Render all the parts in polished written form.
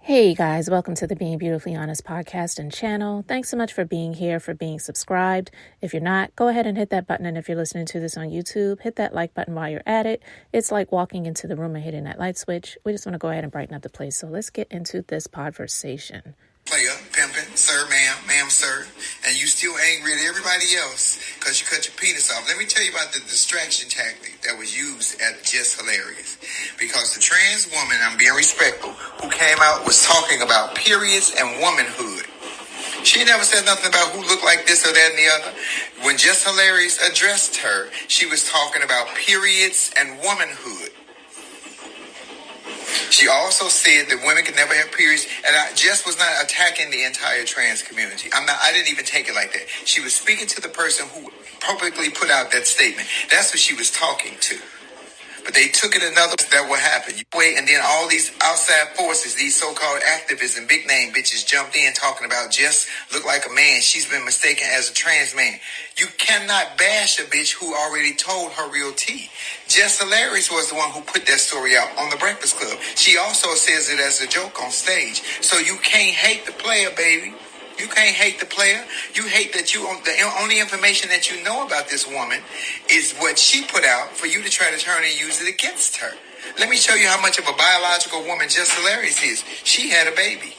Hey guys, welcome to the Being Beautifully Honest podcast and channel. Thanks so much for being here, for being subscribed. If you're not, go ahead and hit that button. And if you're listening to this on YouTube, hit that like button while you're at it. It's like walking into the room and hitting that light switch. We just want to go ahead and brighten up the place. So let's get into this podversation. Player, pimping, sir, ma'am, sir, and you still angry at everybody else because you cut your penis off. Let me tell you about the distraction tactic that was used at Just Hilarious. Because the trans woman, I'm being respectful, who came out was talking about periods and womanhood. She never said nothing about who looked like this or that and the other. When Just Hilarious addressed her, she was talking about periods and womanhood. She also said that women can never have periods, and I just was not attacking the entire trans community. I didn't even take it like that. She was speaking to the person who publicly put out that statement. That's what she was talking to. But they took it another that will happen. And then all these outside forces, these so-called activists and big name bitches jumped in talking about Jess look like a man. She's been mistaken as a trans man. You cannot bash a bitch who already told her real tea. Jess Hilarious was the one who put that story out on the Breakfast Club. She also says it as a joke on stage. So you can't hate the player, baby. You can't hate the player. You hate that the only information that you know about this woman is what she put out for you to try to turn and use it against her. Let me show you how much of a biological woman Just Hilarious is. She had a baby.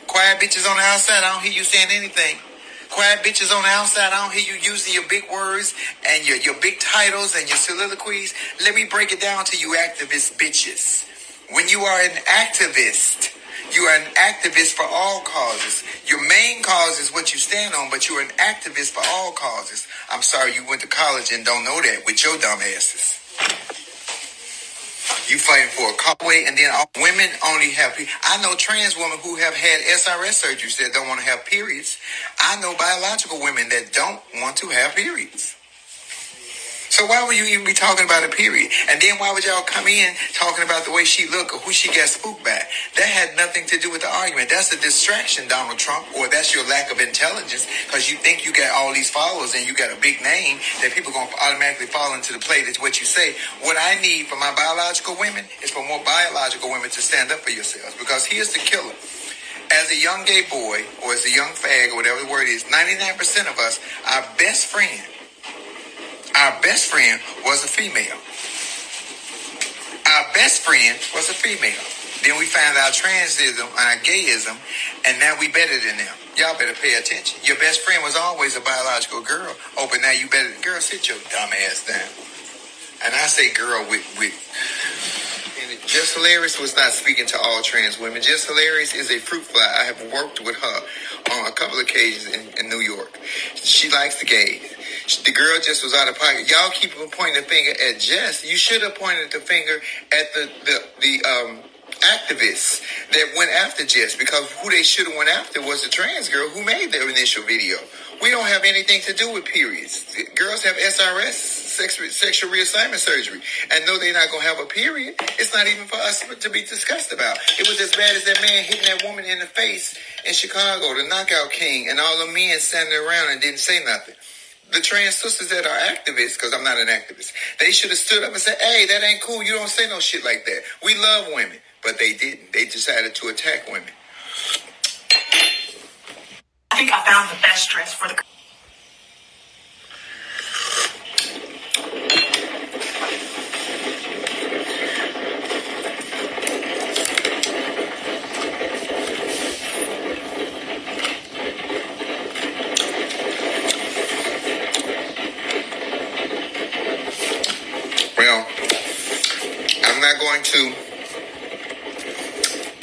Quiet bitches on the outside, I don't hear you saying anything. Quiet bitches on the outside, I don't hear you using your big words and your big titles and your soliloquies. Let me break it down to you activist bitches. When you are an activist, you are an activist for all causes. Your main cause is what you stand on, but you're an activist for all causes. I'm sorry you went to college and don't know that with your dumb asses. You fighting for a cutaway, and then women only have periods. I know trans women who have had SRS surgeries that don't want to have periods. I know biological women that don't want to have periods. So why would you even be talking about a period? And then why would y'all come in talking about the way she looked or who she got spooked by? That had nothing to do with the argument. That's a distraction, Donald Trump, or that's your lack of intelligence because you think you got all these followers and you got a big name that people are going to automatically fall into the play. That's what you say. What I need for my biological women is for more biological women to stand up for yourselves, because here's the killer. As a young gay boy or as a young fag or whatever the word is, 99% of us, our best friend was a female. Our best friend was a female. Then we found our transism and our gayism, and now we better than them. Y'all better pay attention. Your best friend was always a biological girl. Oh, but now you better. Girl, sit your dumb ass down. And I say girl with Just Hilarious was not speaking to all trans women. Just Hilarious is a fruit fly. I have worked with her on a couple of occasions in New York. She likes the gays. The girl just was out of pocket. Y'all keep pointing the finger at Jess. You should have pointed the finger at the activists that went after Jess, because who they should have went after was the trans girl who made the initial video. We don't have anything to do with periods. Girls have SRS, sexual reassignment surgery. And though they're not going to have a period, it's not even for us to be discussed about. It was as bad as that man hitting that woman in the face in Chicago, the knockout king, and all the men standing around and didn't say nothing. The trans sisters that are activists, because I'm not an activist, they should have stood up and said, hey, that ain't cool. You don't say no shit like that. We love women. But they didn't. They decided to attack women. I think I found the best dress for the... Well, I'm not going to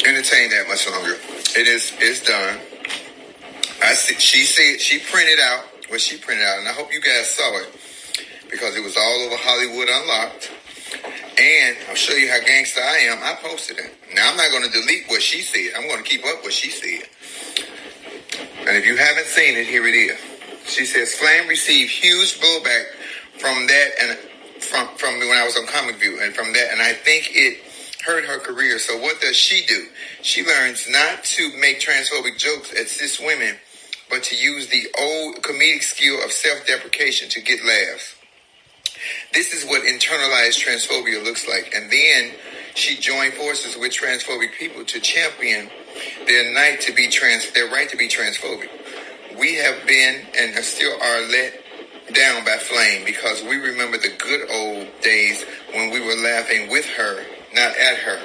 entertain that much longer. It's done. She printed out what she printed out, and I hope you guys saw it because it was all over Hollywood Unlocked. And I'll show you how gangster I am. I posted it. Now I'm not going to delete what she said. I'm going to keep up what she said. And if you haven't seen it, here it is. She says, Flame received huge blowback from that and from when I was on Comic View, and from that, and I think it hurt her career. So what does she do? She learns not to make transphobic jokes at cis women, but to use the old comedic skill of self-deprecation to get laughs. This is what internalized transphobia looks like. And then she joined forces with transphobic people to champion their right to be transphobic. We have been and still are let down by Flame because we remember the good old days when we were laughing with her, not at her.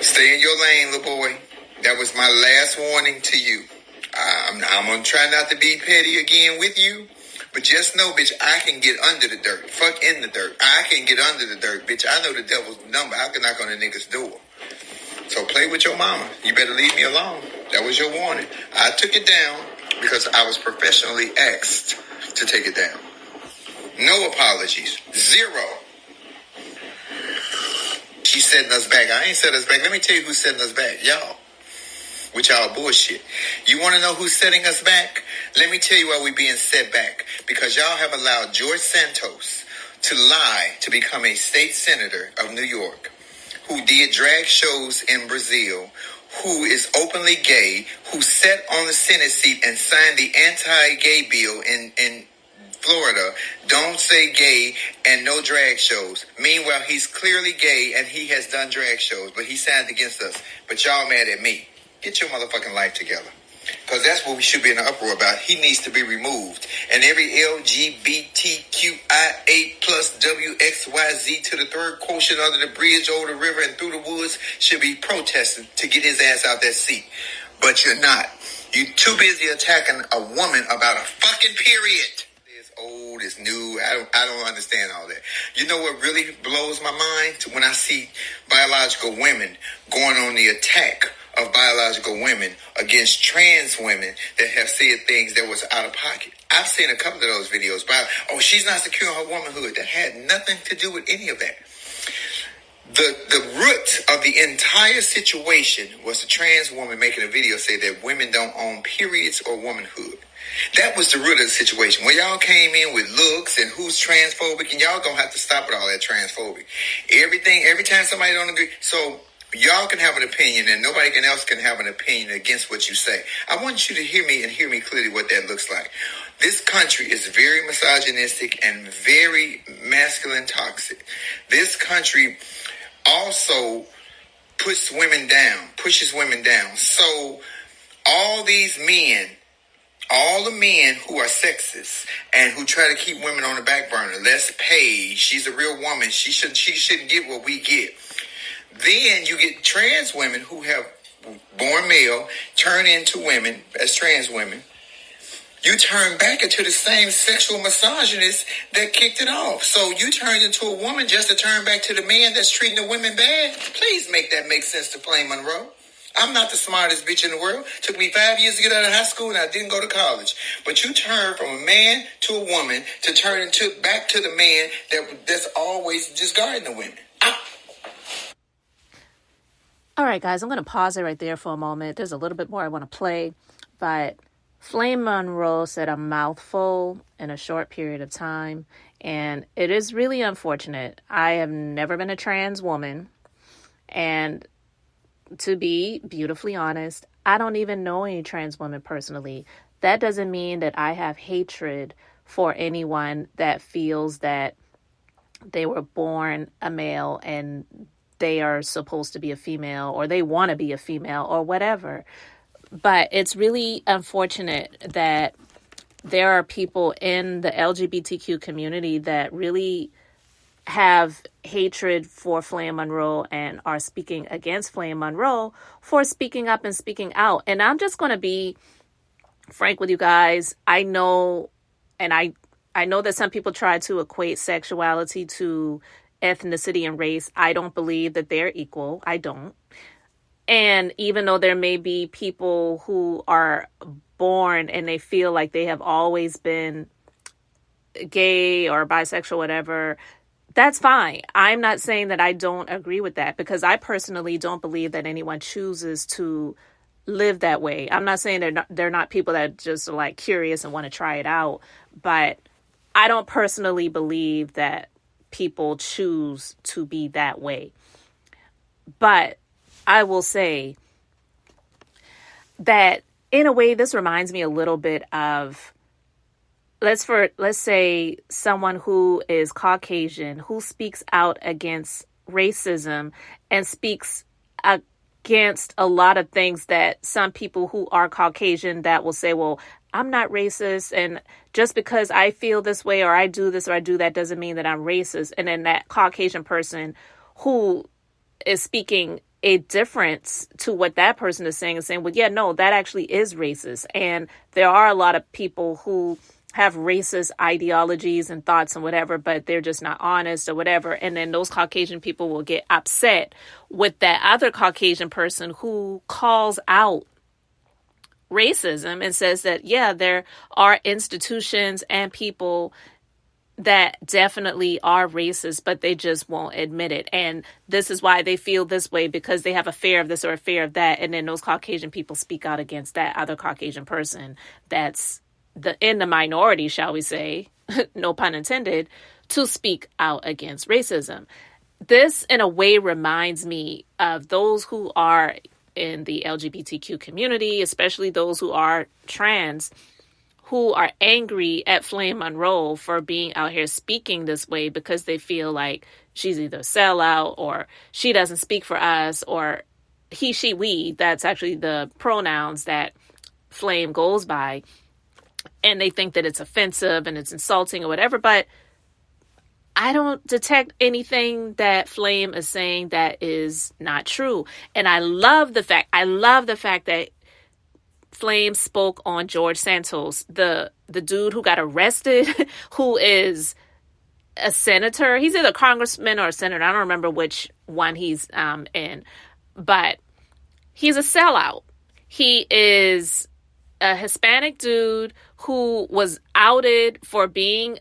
Stay in your lane, little boy. That was my last warning to you. I'm going to try not to be petty again with you, but just know, bitch, I can get under the dirt. Fuck in the dirt. I can get under the dirt, bitch. I know the devil's number. I can knock on a nigga's door. So play with your mama. You better leave me alone. That was your warning. I took it down because I was professionally asked to take it down. No apologies. Zero. She's setting us back. I ain't setting us back. Let me tell you who's setting us back. Y'all. With y'all bullshit. You want to know who's setting us back? Let me tell you why we being set back. Because y'all have allowed George Santos to lie to become a state senator of New York, who did drag shows in Brazil, who is openly gay, who sat on the Senate seat and signed the anti-gay bill in Florida, don't say gay and no drag shows. Meanwhile, he's clearly gay and he has done drag shows, but he signed against us. But y'all mad at me. Get your motherfucking life together. Because that's what we should be in an uproar about. He needs to be removed. And every LGBTQIA plus WXYZ to the third quotient under the bridge, over the river, and through the woods should be protesting to get his ass out that seat. But you're not. You're too busy attacking a woman about a fucking period. It's old, it's new. I don't understand all that. You know what really blows my mind? When I see biological women going on the attack of biological women against trans women that have said things that was out of pocket. I've seen a couple of those videos about, she's not secure in her womanhood. That had nothing to do with any of that. The root of the entire situation was the trans woman making a video say that women don't own periods or womanhood. That was the root of the situation. When y'all came in with looks and who's transphobic, and y'all gonna have to stop with all that transphobic. Every time somebody don't agree, so y'all can have an opinion and nobody else can have an opinion against what you say. I want you to hear me and hear me clearly what that looks like. This country is very misogynistic and very masculine toxic. This country also pushes women down. So all the men who are sexist and who try to keep women on the back burner, let's pay, she's a real woman, she shouldn't get what we get. Then you get trans women who have born male, turn into women as trans women. You turn back into the same sexual misogynist that kicked it off. So you turned into a woman just to turn back to the man that's treating the women bad. Please make that make sense to Flame Monroe. I'm not the smartest bitch in the world. Took me 5 years to get out of high school and I didn't go to college. But you turn from a man to a woman to turn back to the man that's always just guarding the women. All right, guys, I'm going to pause it right there for a moment. There's a little bit more I want to play, but Flame Monroe said a mouthful in a short period of time, and it is really unfortunate. I have never been a trans woman, and to be beautifully honest, I don't even know any trans women personally. That doesn't mean that I have hatred for anyone that feels that they were born a male and they are supposed to be a female, or they want to be a female, or whatever. But it's really unfortunate that there are people in the LGBTQ community that really have hatred for Flame Monroe and are speaking against Flame Monroe for speaking up and speaking out. And I'm just going to be frank with you guys. I know that some people try to equate sexuality to ethnicity and race. I don't believe that they're equal. I don't. And even though there may be people who are born and they feel like they have always been gay or bisexual, whatever, that's fine. I'm not saying that I don't agree with that, because I personally don't believe that anyone chooses to live that way. I'm not saying they're not people that just are like curious and want to try it out, but I don't personally believe that people choose to be that way. But I will say that in a way, this reminds me a little bit of, let's say someone who is Caucasian, who speaks out against racism and speaks against a lot of things that some people who are Caucasian that will say, well, I'm not racist, and just because I feel this way or I do this or I do that doesn't mean that I'm racist. And then that Caucasian person who is speaking a difference to what that person is saying and saying, well, yeah, no, that actually is racist. And there are a lot of people who have racist ideologies and thoughts and whatever, but they're just not honest or whatever. And then those Caucasian people will get upset with that other Caucasian person who calls out racism and says that, yeah, there are institutions and people that definitely are racist, but they just won't admit it. And this is why they feel this way, because they have a fear of this or a fear of that. And then those Caucasian people speak out against that other Caucasian person that's in the minority, shall we say, no pun intended, to speak out against racism. This, in a way, reminds me of those who are in the LGBTQ community, especially those who are trans, who are angry at Flame Monroe for being out here speaking this way because they feel like she's either a sellout or she doesn't speak for us, or he, she, we. That's actually the pronouns that Flame goes by. And they think that it's offensive and it's insulting or whatever. But I don't detect anything that Flame is saying that is not true. And I love the fact that Flame spoke on George Santos, the dude who got arrested, who is a senator. He's either a congressman or a senator. I don't remember which one he's in, but he's a sellout. He is a Hispanic dude who was outed for being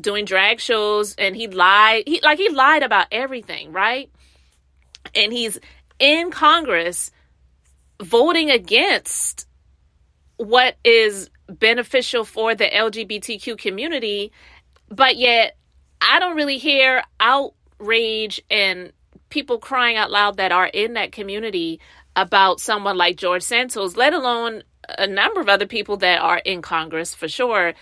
doing drag shows, and he lied. He lied about everything, right? And he's in Congress voting against what is beneficial for the LGBTQ community, but yet I don't really hear outrage and people crying out loud that are in that community about someone like George Santos, let alone a number of other people that are in Congress, for sure,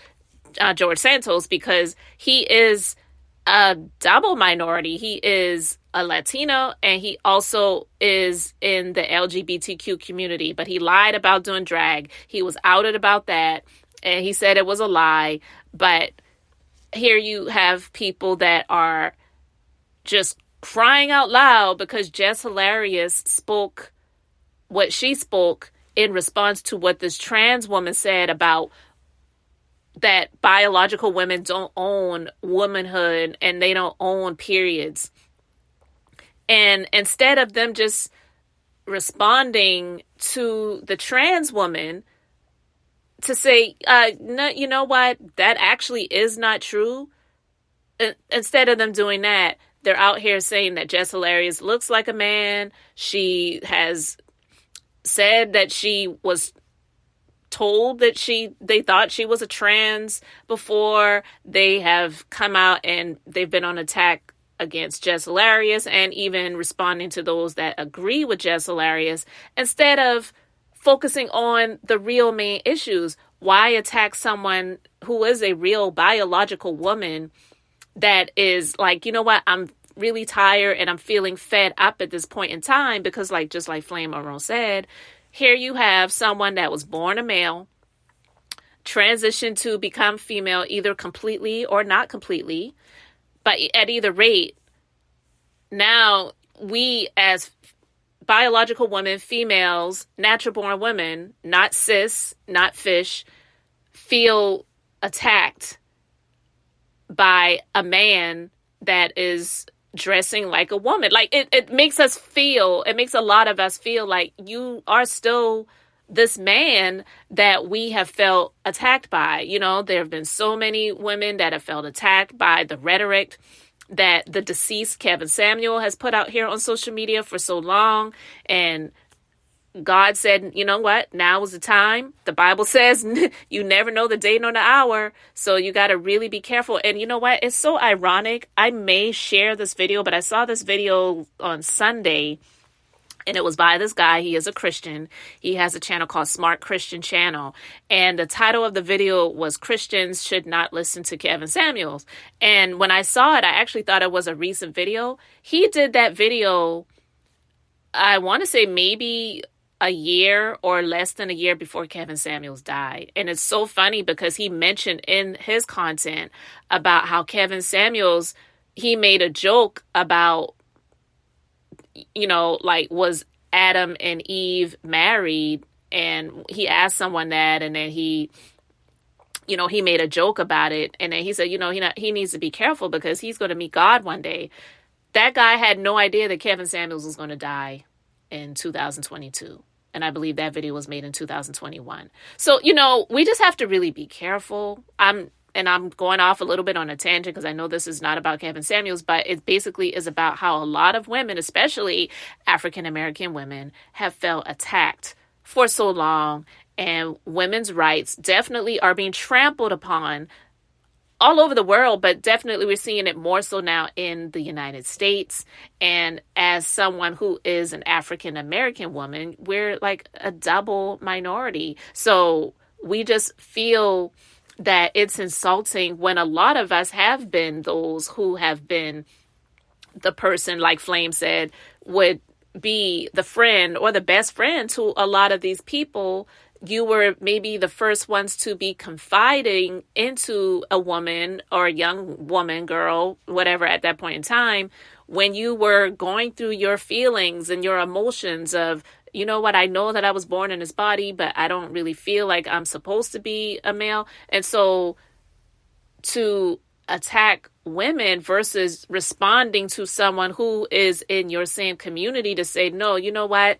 George Santos, because he is a double minority. He is a Latino, and he also is in the LGBTQ community, but he lied about doing drag. He was outed about that, and he said it was a lie. But here you have people that are just crying out loud because Jess Hilarious spoke what she spoke in response to what this trans woman said about that biological women don't own womanhood and they don't own periods. And instead of them just responding to the trans woman to say, no, you know what, that actually is not true. Instead of them doing that, they're out here saying that Jess Hilarious looks like a man. She has said that she was told that they thought she was a trans before. They have come out and they've been on attack against Jess Hilarious and even responding to those that agree with Jess Hilarious instead of focusing on the real main issues. Why attack someone who is a real biological woman that is like, you know what, I'm really tired and I'm feeling fed up at this point in time because, like, just like Flame Monroe said, here you have someone that was born a male, transitioned to become female either completely or not completely, but at either rate, now we as biological women, females, natural born women, not cis, not fish, feel attacked by a man that is dressing like a woman. Like it makes a lot of us feel like you are still this man that we have felt attacked by. You know, there have been so many women that have felt attacked by the rhetoric that the deceased Kevin Samuel has put out here on social media for so long. And God said, you know what? Now is the time. The Bible says you never know the day nor the hour. So you got to really be careful. And you know what? It's so ironic. I may share this video, but I saw this video on Sunday and it was by this guy. He is a Christian. He has a channel called Smart Christian Channel. And the title of the video was Christians Should Not Listen to Kevin Samuels. And when I saw it, I actually thought it was a recent video. He did that video I want to say maybe a year or less than a year before Kevin Samuels died. And it's so funny because he mentioned in his content about how Kevin Samuels, he made a joke about, like, was Adam and Eve married? And he asked someone that, and then he made a joke about it. And then he said, he needs to be careful because he's going to meet God one day. That guy had no idea that Kevin Samuels was going to die in 2022. And I believe that video was made in 2021. So, we just have to really be careful. I'm going off a little bit on a tangent because I know this is not about Kevin Samuels, but it basically is about how a lot of women, especially African-American women, have felt attacked for so long. And women's rights definitely are being trampled upon all over the world, but definitely we're seeing it more so now in the United States. And as someone who is an African-American woman, we're like a double minority. So we just feel that it's insulting when a lot of us have been those who have been the person, like Flame said, would be the friend or the best friend to a lot of these people. You were maybe the first ones to be confiding into a woman or a young woman, girl, whatever, at that point in time, when you were going through your feelings and your emotions of, you know what, I know that I was born in this body, but I don't really feel like I'm supposed to be a male. And so to attack women versus responding to someone who is in your same community to say, no, you know what?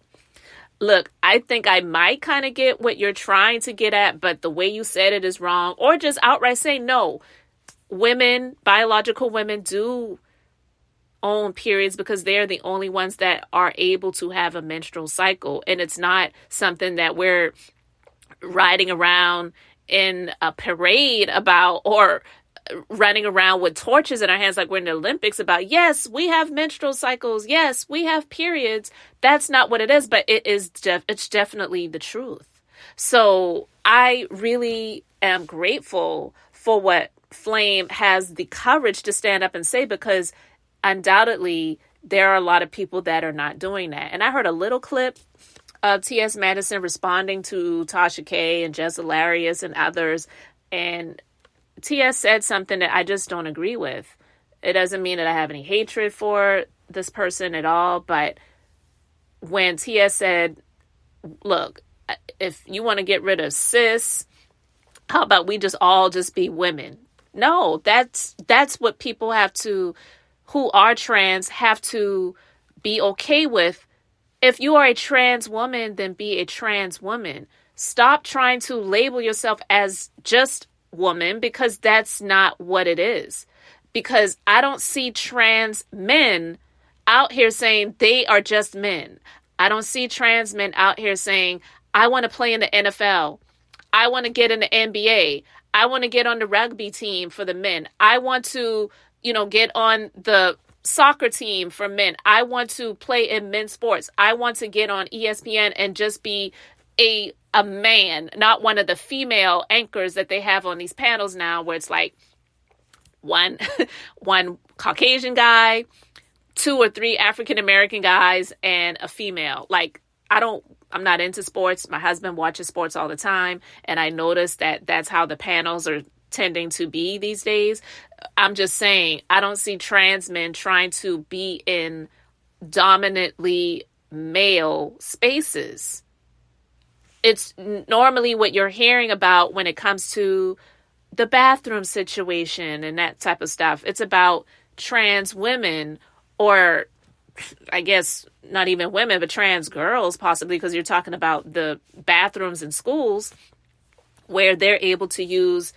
Look, I think I might kind of get what you're trying to get at, but the way you said it is wrong. Or just outright say, no, women, biological women do own periods because they're the only ones that are able to have a menstrual cycle. And it's not something that we're riding around in a parade about or running around with torches in our hands like we're in the Olympics about, yes, we have menstrual cycles. Yes, we have periods. That's not what it is, but it's definitely the truth. So I really am grateful for what Flame has the courage to stand up and say, because undoubtedly there are a lot of people that are not doing that. And I heard a little clip of T.S. Madison responding to Tasha K and Jess Hilarious and others, and T.S. said something that I just don't agree with. It doesn't mean that I have any hatred for this person at all, but when T.S. said, look, if you want to get rid of cis, how about we just all just be women? No, that's what people who are trans have to be okay with. If you are a trans woman, then be a trans woman. Stop trying to label yourself as just woman, because that's not what it is. Because I don't see trans men out here saying they are just men. I don't see trans men out here saying, I want to play in the NFL. I want to get in the NBA. I want to get on the rugby team for the men. I want to, get on the soccer team for men. I want to play in men's sports. I want to get on ESPN and just be a man, not one of the female anchors that they have on these panels now, where it's like one Caucasian guy, 2 or 3 African-American guys, and a female. Like, I'm not into sports. My husband watches sports all the time, and I noticed that that's how the panels are tending to be these days. I'm just saying, I don't see trans men trying to be in dominantly male spaces. It's normally what you're hearing about when it comes to the bathroom situation and that type of stuff. It's about trans women, or I guess not even women, but trans girls possibly, because you're talking about the bathrooms in schools where they're able to use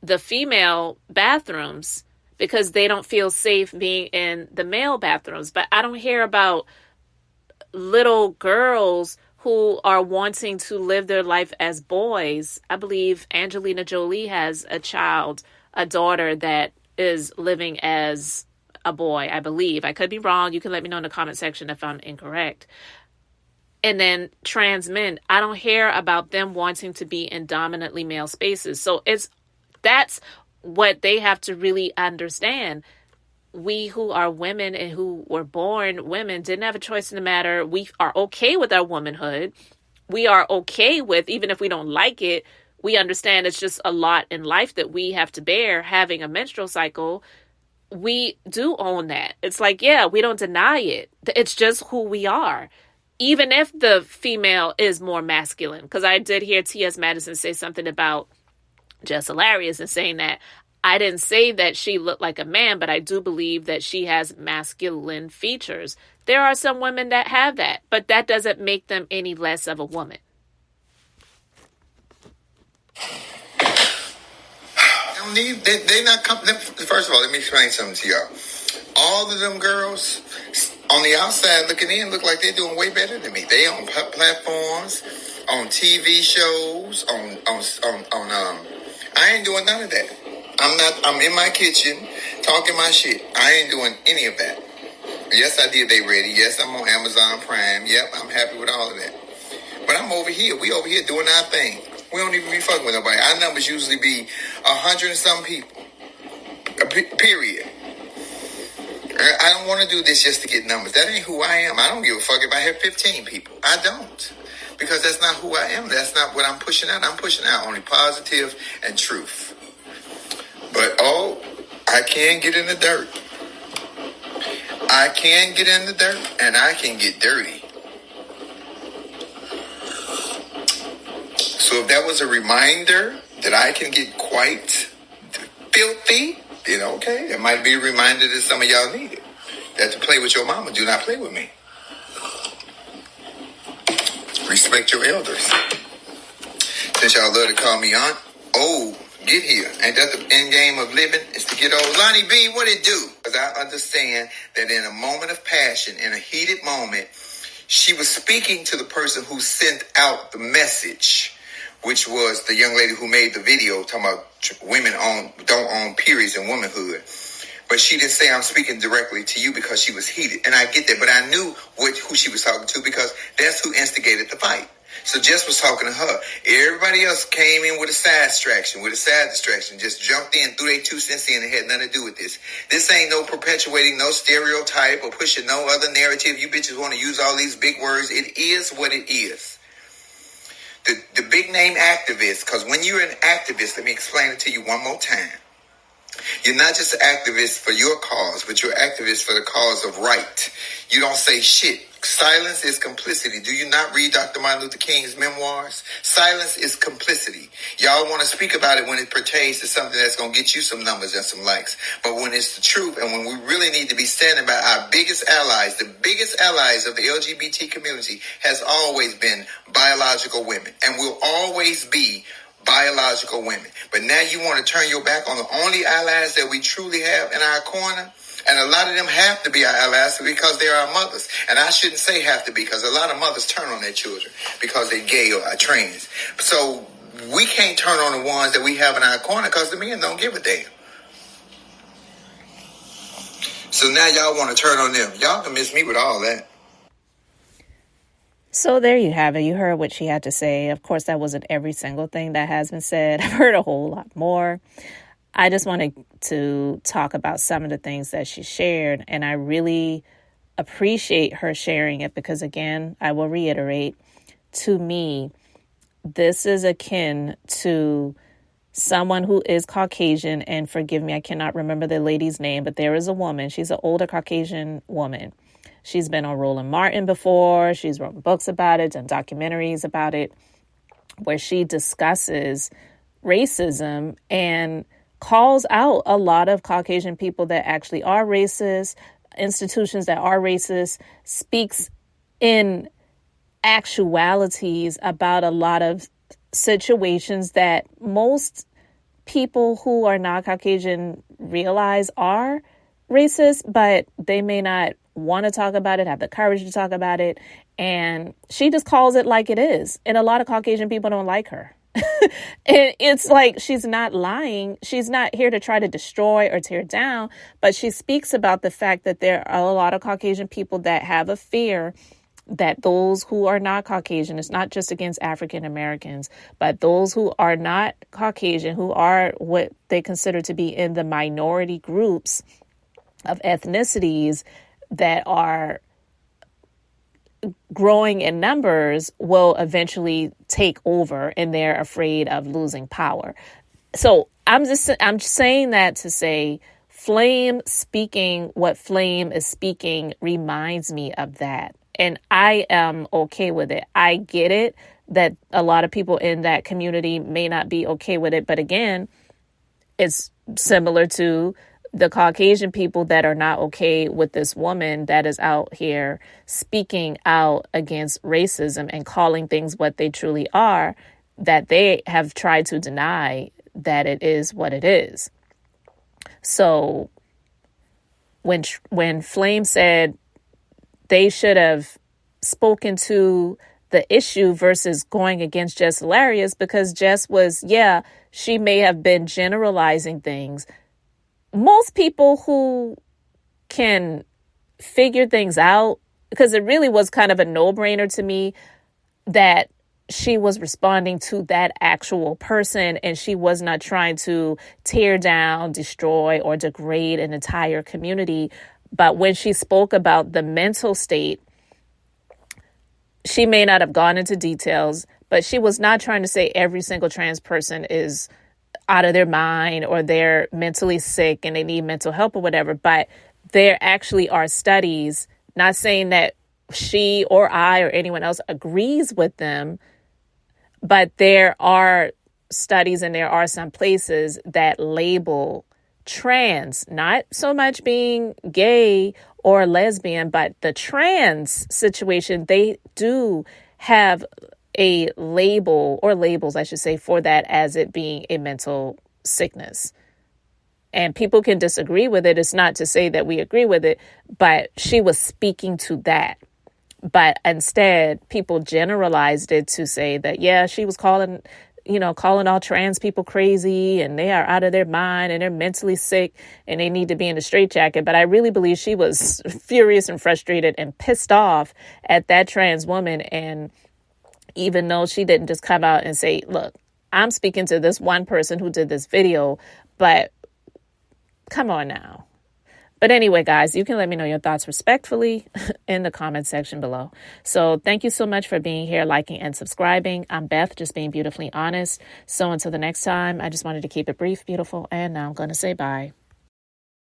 the female bathrooms because they don't feel safe being in the male bathrooms. But I don't hear about little girls who are wanting to live their life as boys. I believe Angelina Jolie has a daughter that is living as a boy, I believe. I could be wrong. You can let me know in the comment section if I'm incorrect. And then trans men, I don't hear about them wanting to be in dominantly male spaces. So that's what they have to really understand. we who are women and who were born women didn't have a choice in the matter. We are okay with our womanhood. We are okay with, even if we don't like it, we understand it's just a lot in life that we have to bear. Having a menstrual cycle, we do own that. It's like, yeah, we don't deny it. It's just who we are. Even if the female is more masculine. Because I did hear T.S. Madison say something about Jess Hilarious and saying that I didn't say that she looked like a man, but I do believe that she has masculine features. There are some women that have that, but that doesn't make them any less of a woman. They not come. First of all, let me explain something to y'all. All of them girls on the outside looking in look like they're doing way better than me. They on platforms, on TV shows, I ain't doing none of that. I'm in my kitchen talking my shit. I ain't doing any of that. Yes, I did They Ready. Yes, I'm on Amazon Prime. Yep, I'm happy with all of that. But I'm over here. We over here doing our thing. We don't even be fucking with nobody. Our numbers usually be 100 and some people. Period. I don't want to do this just to get numbers. That ain't who I am. I don't give a fuck if I have 15 people. I don't. Because that's not who I am. That's not what I'm pushing out. I'm pushing out only positive and truth. But, I can get in the dirt. I can get in the dirt, and I can get dirty. So if that was a reminder that I can get quite filthy, then okay. It might be a reminder that some of y'all need it. That to play with your mama, do not play with me. Respect your elders. Since y'all love to call me aunt, get here. Ain't that the end game of living? Is to get old. Lonnie B, what it do? Because I understand that in a moment of passion, in a heated moment, she was speaking to the person who sent out the message, which was the young lady who made the video talking about women don't own periods in womanhood. But she didn't say I'm speaking directly to you because she was heated. And I get that, but I knew who she was talking to because that's who instigated the fight. So Jess was talking to her. Everybody else came in with a side distraction, just jumped in, threw their 2 cents in and had nothing to do with this. This ain't no perpetuating no stereotype or pushing no other narrative. You bitches want to use all these big words. It is what it is. The big name activist, because when you're an activist, let me explain it to you one more time. You're not just an activist for your cause, but you're an activist for the cause of right. You don't say shit. Silence is complicity. Do you not read Dr. Martin Luther King's memoirs? Silence is complicity. Y'all want to speak about it when it pertains to something that's going to get you some numbers and some likes. But when it's the truth and when we really need to be standing by our biggest allies, the biggest allies of the LGBT community has always been biological women and will always be biological women. But now you want to turn your back on the only allies that we truly have in our corner? And a lot of them have to be our allies because they're our mothers. And I shouldn't say have to be because a lot of mothers turn on their children because they're gay or are trans. So we can't turn on the ones that we have in our corner because the men don't give a damn. So now y'all want to turn on them. Y'all can miss me with all that. So there you have it. You heard what she had to say. Of course, that wasn't every single thing that has been said. I've heard a whole lot more. I just wanted to talk about some of the things that she shared, and I really appreciate her sharing it because, again, I will reiterate, to me, this is akin to someone who is Caucasian, and forgive me, I cannot remember the lady's name, but there is a woman. She's an older Caucasian woman. She's been on Roland Martin before. She's written books about it and documentaries about it, where she discusses racism and calls out a lot of Caucasian people that actually are racist, institutions that are racist, speaks in actualities about a lot of situations that most people who are not Caucasian realize are racist, but they may not want to talk about it, have the courage to talk about it. And she just calls it like it is. And a lot of Caucasian people don't like her. And it's like she's not lying. She's not here to try to destroy or tear down, but she speaks about the fact that there are a lot of Caucasian people that have a fear that those who are not Caucasian, it's not just against African Americans, but those who are not Caucasian, who are what they consider to be in the minority groups, of ethnicities that are growing in numbers will eventually take over, and they're afraid of losing power. So I'm saying that to say Flame speaking what Flame is speaking reminds me of that. And I am okay with it. I get it that a lot of people in that community may not be okay with it. But again, it's similar to the Caucasian people that are not okay with this woman that is out here speaking out against racism and calling things what they truly are, that they have tried to deny that it is what it is. So when Flame said they should have spoken to the issue versus going against Jess Hilarious, because Jess was, she may have been generalizing things. Most people who can figure things out, because it really was kind of a no-brainer to me that she was responding to that actual person and she was not trying to tear down, destroy, or degrade an entire community. But when she spoke about the mental state, she may not have gone into details, but she was not trying to say every single trans person is out of their mind or they're mentally sick and they need mental help or whatever. But there actually are studies, not saying that she or I or anyone else agrees with them, but there are studies and there are some places that label trans, not so much being gay or lesbian, but the trans situation, they do have a label, or labels, I should say, for that as it being a mental sickness. And people can disagree with it. It's not to say that we agree with it, but she was speaking to that. But instead, people generalized it to say that, she was calling all trans people crazy and they are out of their mind and they're mentally sick and they need to be in a straitjacket. But I really believe she was furious and frustrated and pissed off at that trans woman. And even though she didn't just come out and say, look, I'm speaking to this one person who did this video, but come on now. But anyway, guys, you can let me know your thoughts respectfully in the comment section below. So thank you so much for being here, liking and subscribing. I'm Beth, just being beautifully honest. So until the next time, I just wanted to keep it brief, beautiful, and now I'm going to say bye.